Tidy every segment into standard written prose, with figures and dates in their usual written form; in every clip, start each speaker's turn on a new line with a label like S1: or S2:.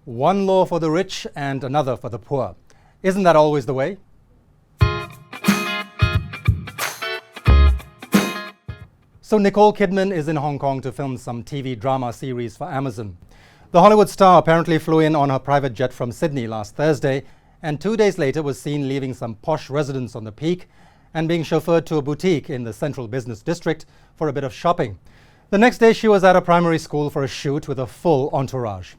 S1: One law for the rich and another for the poor. Isn't that always the way? So Nicole Kidman is in Hong Kong to film some TV drama series for Amazon. The Hollywood star apparently flew in on her private jet from Sydney last Thursday and 2 days later was seen leaving some posh residence on the Peak and being chauffeured to a boutique in the central business district for a bit of shopping. The next day she was at a primary school for a shoot with a full entourage.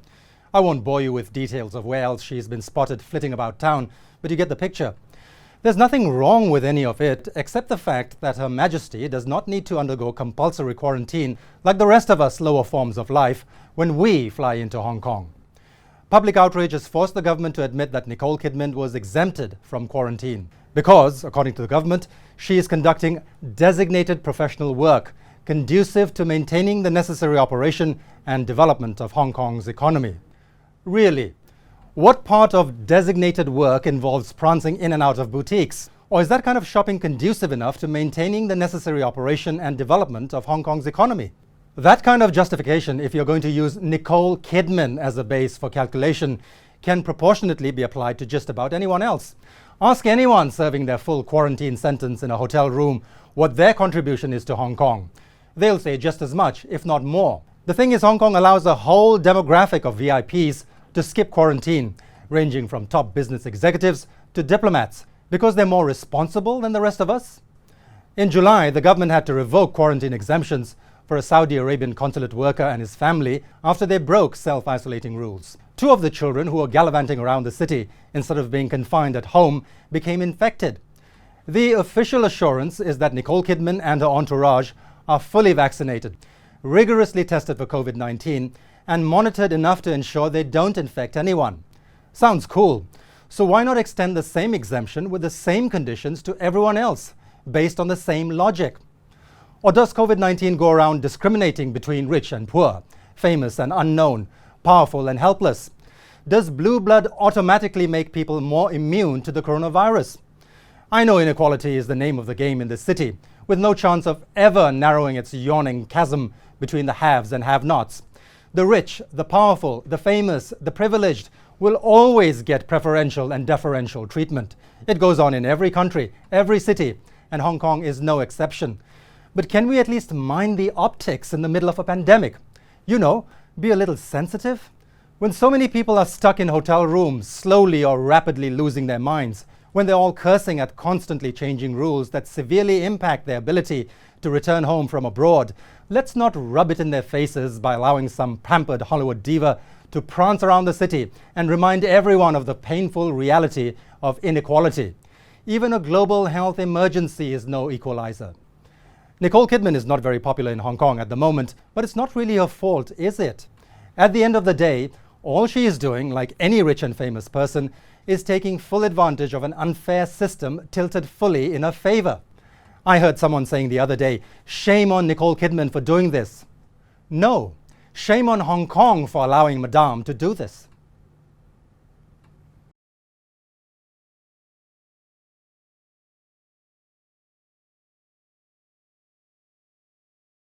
S1: I won't bore you with details of where else she's been spotted flitting about town, but you get the picture. There's nothing wrong with any of it, except the fact that Her Majesty does not need to undergo compulsory quarantine like the rest of us lower forms of life when we fly into Hong Kong. Public outrage has forced the government to admit that Nicole Kidman was exempted from quarantine because, according to the government, she is conducting designated professional work conducive to maintaining the necessary operation and development of Hong Kong's economy. Really? What part of designated work involves prancing in and out of boutiques? Or is that kind of shopping conducive enough to maintaining the necessary operation and development of Hong Kong's economy? That kind of justification, if you're going to use Nicole Kidman as a base for calculation, can proportionately be applied to just about anyone else. Ask anyone serving their full quarantine sentence in a hotel room what their contribution is to Hong Kong. They'll say just as much, if not more. The thing is, Hong Kong allows a whole demographic of VIPs to skip quarantine, ranging from top business executives to diplomats, because they're more responsible than the rest of us. In July, the government had to revoke quarantine exemptions for a Saudi Arabian consulate worker and his family after they broke self-isolating rules. 2 of the children who were gallivanting around the city instead of being confined at home became infected. The official assurance is that Nicole Kidman and her entourage are fully vaccinated, rigorously tested for COVID-19, and monitored enough to ensure they don't infect anyone. Sounds cool. So why not extend the same exemption with the same conditions to everyone else, based on the same logic? Or does COVID-19 go around discriminating between rich and poor, famous and unknown, powerful and helpless? Does blue blood automatically make people more immune to the coronavirus? I know inequality is the name of the game in this city, with no chance of ever narrowing its yawning chasm between the haves and have-nots. The rich, the powerful, the famous, the privileged will always get preferential and deferential treatment. It goes on in every country, every city, and Hong Kong is no exception. But can we at least mind the optics in the middle of a pandemic? You know, be a little sensitive. When so many people are stuck in hotel rooms, slowly or rapidly losing their minds, when they're all cursing at constantly changing rules that severely impact their ability to return home from abroad, let's not rub it in their faces by allowing some pampered Hollywood diva to prance around the city and remind everyone of the painful reality of inequality. Even a global health emergency is no equalizer. Nicole Kidman is not very popular in Hong Kong at the moment, but it's not really her fault, is it? At the end of the day, all she is doing, like any rich and famous person, is taking full advantage of an unfair system tilted fully in her favor. I heard someone saying the other day, shame on Nicole Kidman for doing this. No, shame on Hong Kong for allowing Madame to do this.